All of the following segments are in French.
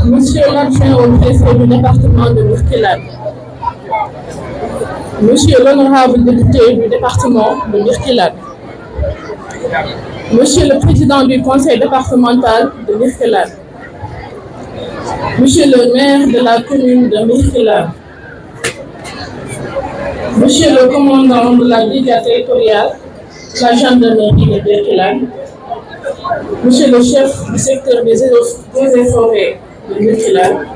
Monsieur l'adjoint au préfet du département de Birkelane, Monsieur l'honorable député du département de Birkelane, Monsieur le président du conseil départemental de Birkelane, Monsieur le maire de la commune de Birkelane, Monsieur le commandant de la brigade territoriale de la gendarmerie de Birkelane, Monsieur le chef du secteur des eaux et forêts de Birkelane,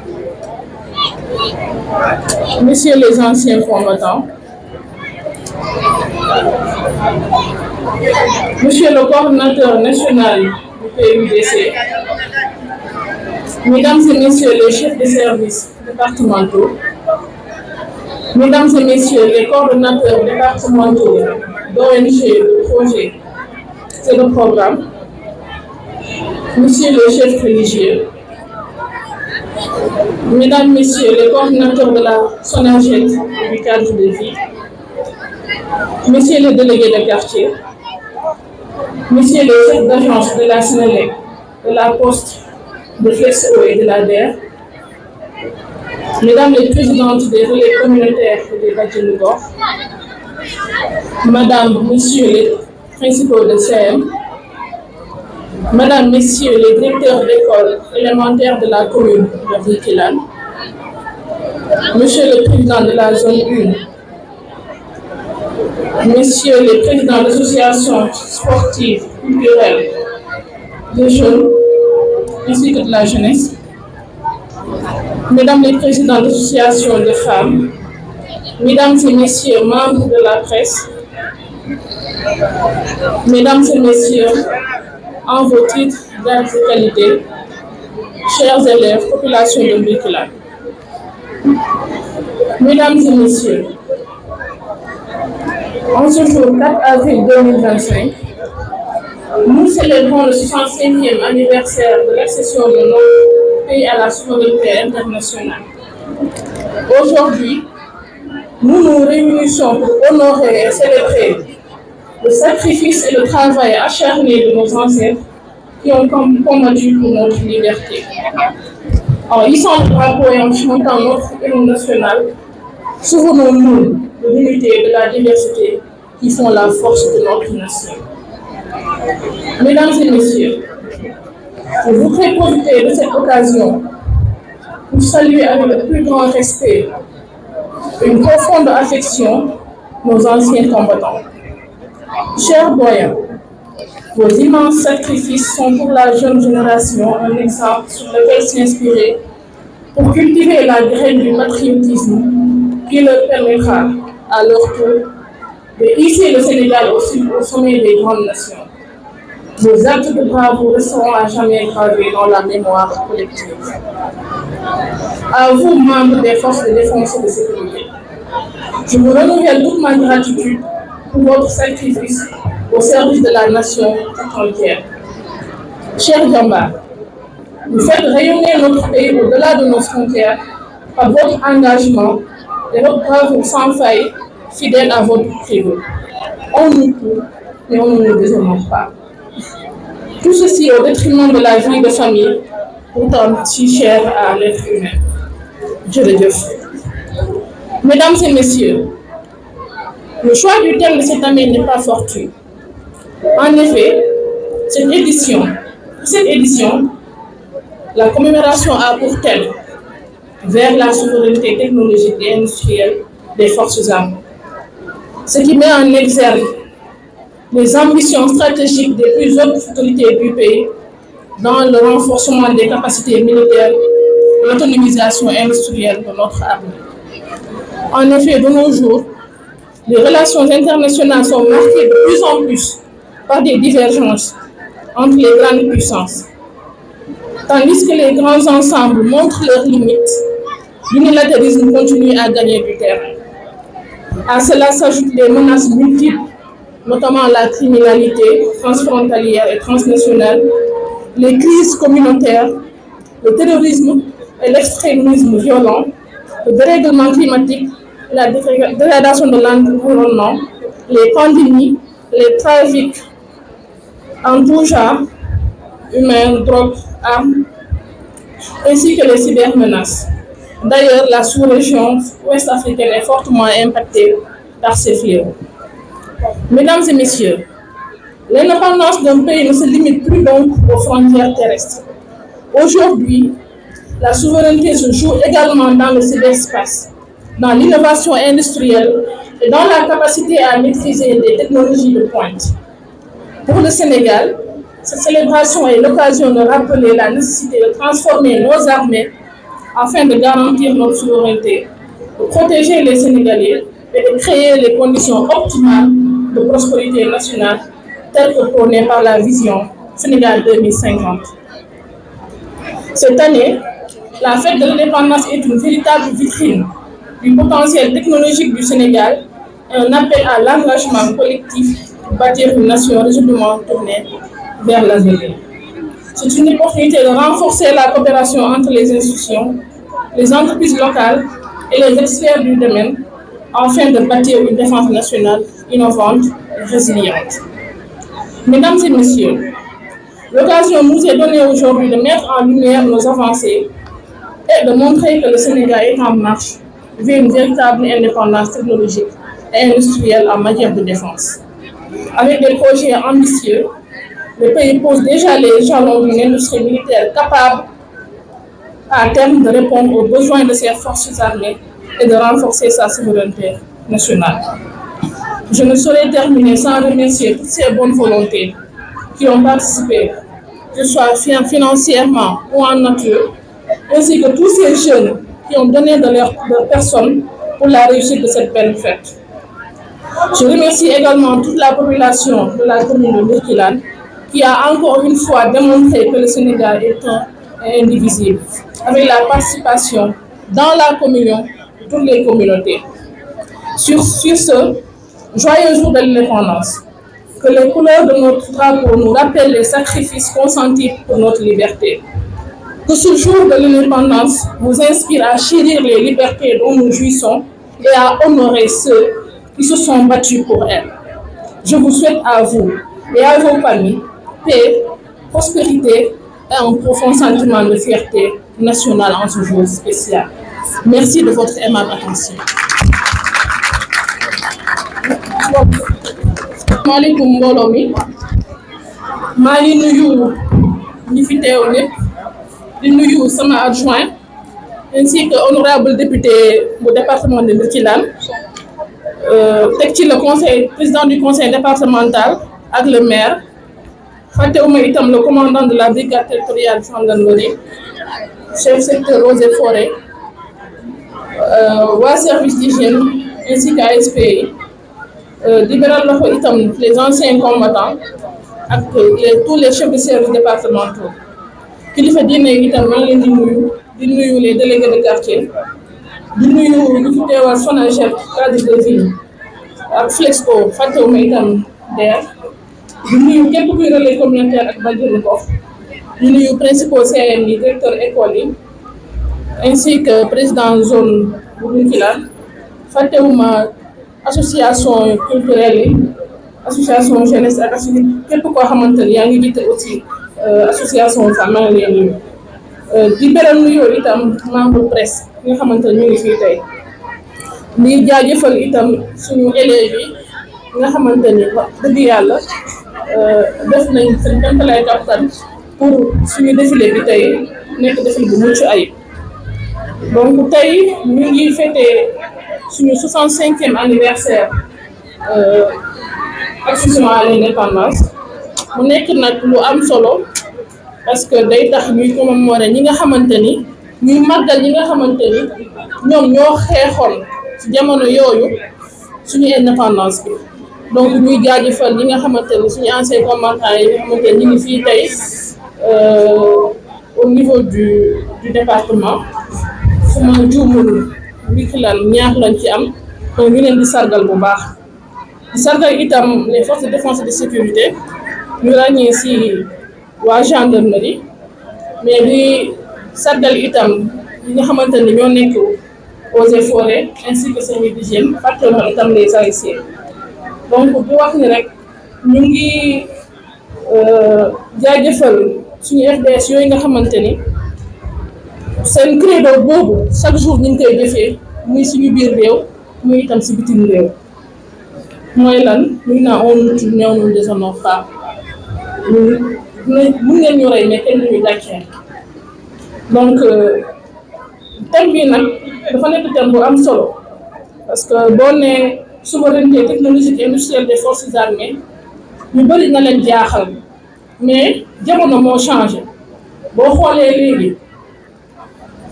Messieurs les anciens combattants, Monsieur le coordinateur national du PUDC, Mesdames et Messieurs les chefs de services départementaux, Mesdames et Messieurs les coordonnateurs départementaux d'ONG, de projets et de programmes, Messieurs les chefs religieux, Mesdames, Messieurs les coordinateurs de la SONAGED du cadre de vie, Messieurs les délégués de quartier, Messieurs les chefs d'agence de la Sénélec, de la Poste, de Flexo et de la DER, Mesdames les présidentes des relais communautaires et des Badjanougor, Madame, Messieurs les principaux de CM, Madame, Messieurs les directeurs d'école élémentaire de la commune de Birkelane, Monsieur le président de la zone 1, Messieurs les présidents d'associations sportives, culturelles, des jeunes, ainsi que de la jeunesse, Mesdames les présidents d'associations de femmes, Mesdames et Messieurs membres de la presse, Mesdames et Messieurs, en vos titres, grades et qualités, chers élèves, population de Birkelane. Mesdames et Messieurs, en ce jour 4 avril 2025, nous célébrons le 65e anniversaire de l'accession de notre pays à la souveraineté internationale. Aujourd'hui, nous nous réunissons pour honorer et célébrer le sacrifice et le travail acharné de nos ancêtres qui ont combattu pour notre liberté. En hissant le drapeau et en chantant notre hymne national, souvenons-nous de l'unité et de la diversité qui font la force de notre nation. Mesdames et Messieurs, je voudrais profiter de cette occasion pour saluer avec le plus grand respect et une profonde affection nos anciens combattants. Chers doyens, vos immenses sacrifices sont pour la jeune génération un exemple sur lequel s'inspirer pour cultiver la graine du patriotisme qui leur permettra, à leur tour, de hisser le Sénégal au sommet des grandes nations. Vos actes de bravoure resteront à jamais gravés dans la mémoire collective. À vous, membres des forces de défense et de sécurité, je vous renouvelle toute ma gratitude pour votre sacrifice au service de la nation tout entière. Chers Djamba, vous faites rayonner notre pays au-delà de nos frontières par votre engagement et votre bravoure sans faille, fidèle à votre credo. On nous court, mais on ne nous déshonore pas. Tout ceci au détriment de la vie de famille, pourtant si chère à l'être humain. Jërëjëf. Mesdames et Messieurs, le choix du thème de cette année n'est pas fortuit. En effet, cette édition, la commémoration a pour thème vers la souveraineté technologique et industrielle des forces armées, ce qui met en exergue les ambitions stratégiques des plus hautes autorités du pays dans le renforcement des capacités militaires et l'autonomisation industrielle de notre armée. En effet, de nos jours, les relations internationales sont marquées de plus en plus par des divergences entre les grandes puissances. Tandis que les grands ensembles montrent leurs limites, l'unilatéralisme continue à gagner du terrain. À cela s'ajoutent des menaces multiples, notamment la criminalité transfrontalière et transnationale, les crises communautaires, le terrorisme et l'extrémisme violent, le dérèglement climatique, la dégradation de l'environnement, les pandémies, les trafics en tout genre, humains, drogues, armes, ainsi que les cybermenaces. D'ailleurs, la sous-région ouest-africaine est fortement impactée par ces fléaux. Mesdames et messieurs, l'indépendance d'un pays ne se limite plus donc aux frontières terrestres. Aujourd'hui, la souveraineté se joue également dans le cyberespace, dans l'innovation industrielle et dans la capacité à maîtriser des technologies de pointe. Pour le Sénégal, cette célébration est l'occasion de rappeler la nécessité de transformer nos armées afin de garantir notre souveraineté, de protéger les Sénégalais et de créer les conditions optimales de prospérité nationale telles que prônées par la vision Sénégal 2050. Cette année, la fête de l'indépendance est une véritable vitrine du potentiel technologique du Sénégal et un appel à l'engagement collectif pour bâtir une nation résolument tournée vers l'avenir. C'est une opportunité de renforcer la coopération entre les institutions, les entreprises locales et les experts du domaine afin de bâtir une défense nationale innovante et résiliente. Mesdames et messieurs, l'occasion nous est donnée aujourd'hui de mettre en lumière nos avancées et de montrer que le Sénégal est en marche vers une véritable indépendance technologique et industrielle en matière de défense. Avec des projets ambitieux, le pays pose déjà les jalons d'une industrie militaire capable à terme de répondre aux besoins de ses forces armées et de renforcer sa souveraineté nationale. Je ne saurais terminer sans remercier toutes ces bonnes volontés qui ont participé, que ce soit financièrement ou en nature, ainsi que tous ces jeunes qui ont donné de leur personne pour la réussite de cette belle fête. Je remercie également toute la population de la commune de Birkelane qui a encore une fois démontré que le Sénégal est un et indivisible, avec la participation dans la communion de toutes les communautés. Sur ce, joyeux jour de l'indépendance, que les couleurs de notre drapeau nous rappellent les sacrifices consentis pour notre liberté. Que ce jour de l'indépendance vous inspire à chérir les libertés dont nous jouissons et à honorer ceux qui se sont battus pour elles. Je vous souhaite à vous et à vos familles paix, prospérité et un profond sentiment de fierté nationale en ce jour spécial. Merci de votre aimable attention. Maaleykum mbooloo mi maa ngi nuyu ñi fi teew ñëpp di nuyu sama adjoint ainsi que honorable député du département de Birkelane teg ci le président du conseil départemental ak le maire fàttewuma itam le commandant de la brigade territoriale de gendarmerie chef secteur eaux et forêts waa service d'hygiène ainsi que ASP di beral loxo itam les anciens combattants ak tous les chefs de service départementaux kilifa diine itam maa ngi leen di nuyu les délégués de quartier di nuyu ñu fi teewal SONAGED cadre de vie ak Flexco fàttewuma itam DER di nuyu képp kuy relais communautaire ak bajenu gox di nuyu principaux CM yi directeur école yi ainsi que président zone bu Birkelane fàttewuma association culturelle yi association jeunesse ak képp koo xamante ni yaa ngi jiite aussi association femme maa ngi leen nuyu di beral nuyoo itam membre presse nga xamante ni ñu ngi fii tey di jaajëfal itam suñu élèves yi nga xamante ni wax dëgg yàlla def nañ seen kéemtalaay kattan pour suñu défilé bi tey nekk défilé bu mucc ayib donc tey ñu ngi fêté suñu 65e anniversaire accession à l'indépendance mu nekk nag lu am solo parce que day tax ñuy commémorer ñi nga xamante ni ñuy màggal ñi nga xamante ni ñoom ñoo xeexoon ci jamono yooyu suñu indépendance bi donc ñuy jaajëfal ñi nga xamante ni suñu anciens combattants yi nga xamante ni ñu ngi fii tey au niveau du département su ma juumul Birkelane ñaar lañ ci am donc ñu leen di sargal bu baax di sargal itam les forces de défense et de sécurité ñu ràññee si waa gendarmerie mais di sargal itam ñi nga xamante ni ñoo nekk eaux et forêts ainsi que service d'hygiène fàttewuma itam les ASC donc bu wax ni rek ñu ngi jaajëfal suñu FDS yooyu nga xamante ni seen credo boobu chaque jour ñu ngi koy defee muy suñu biir réew muy itam si bitim réew mooy lan muy naa on nous tue mais on ne déshonore pas mun ngeen ñu rey mais kenn duñu gàcceel donc thème bii nag dafa nekk thème bu am solo parce que boo nee souveraineté technologique et industrielle des forces armées ñu bëri na leen jaaxal mais jamono moo changé boo xoolee léegi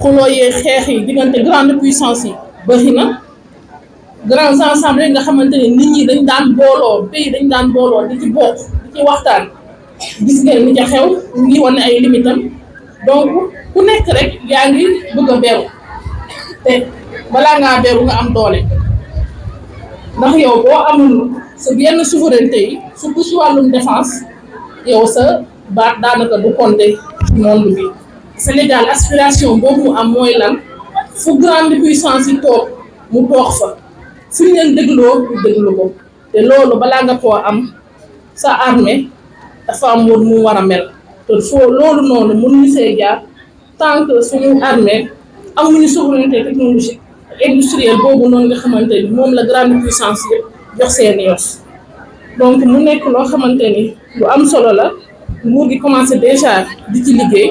xuloo yee xeex yi diggante grande puissance yi bëri na grands ensembles yi nga xamante ne nit ñi dañ daan booloo pays dañ daan booloo di ci bokk di ci waxtaan gis ngeen ni ca xew ngi wane ay limitam donc ku nekk rek yaa ngi bëgg a beru te balaa ngaa beru nga am doole ndax yow boo amul sa yenn souveraineté yi surtout si wàllum défense yow sa baat daanaka du compter monde bi. Sénégal aspiration boobu mu am mooy lan fu grande puissance yi toog mu toog fa fu ñu leen dégloo ñu déglu ko te loolu balaa nga koo am sa armée dafa am woon mu war a mel te foo loolu noonu mënuñu see jaar tant que suñu armée amuñu souveraineté technologique industrielle boobu noonu nga xamante ni moom la grande puissance yëpp jox seeni yos donc mu nekk loo xamante ni lu am solo la nguur gi commencé déjà di ci liggéey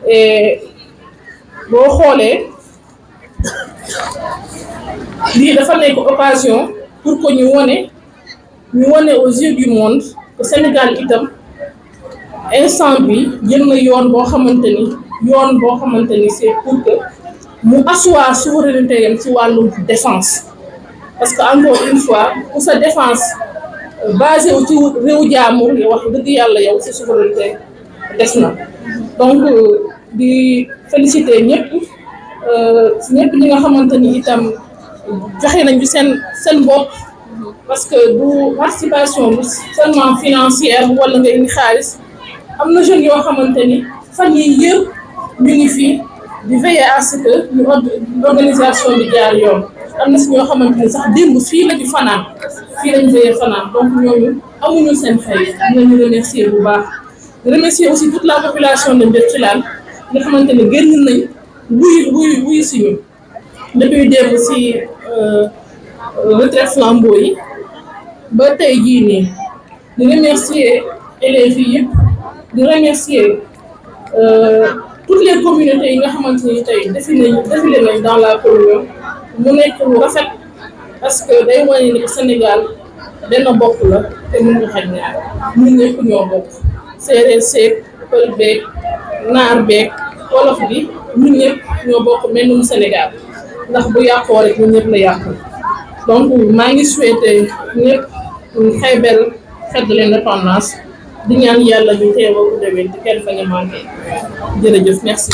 et boo xoolee lii dafa nekk occasion pour que ñu wone aux yeux du monde que Sénégal itam instant bi jël na yoon boo xamante ni c'est pour que mu asseoir souveraineté yam ci wàllu défense parce que encore une fois pour sa défense basé wu ci réew jaamur yi wax dëgg yàlla yow ci souveraineté des na donc di féliciter ñëpp ñi nga xamante ni itam joxe nañu seen bopp parce que du participation bu seulement financière wala nga indi xaalis am na jeunes yoo xamante ni fan yii yëpp ñu ngi fii di veiller à ce que ñu organisation bi jaar yoon am na si ñoo xamante ni sax démb fii lañu veiller fanaan donc ñooñu amuñu seen fay ñu leen remercier bu baax remercier aussi toute la population de Ndefleng nga xamante ne génn nañ wuyu si ñu depuis démb si retraite flambeau yi ba tey jii nii di remercier élèves yi yëpp di remercier toutes les communautés yi nga xamante ni tey défilé nañ dans la commune mu nekk lu rafet parce que day wane ni Sénégal benn bopp la te mun nga xaj ñaar ñun ñëpp ñoo bokk séeréer seeg pël beeg naar beeg wolof bi ñun ñëpp ñoo bokk mennum Sénégal ndax bu yàqoo rek ñun ñëpp la yàqu donc maa ngi souhaité ñëpp une très belle fête de l'indépendance di ñaan yàlla ñu teewoo ko déwén te kenn bañ a manqué jërëjëf merci.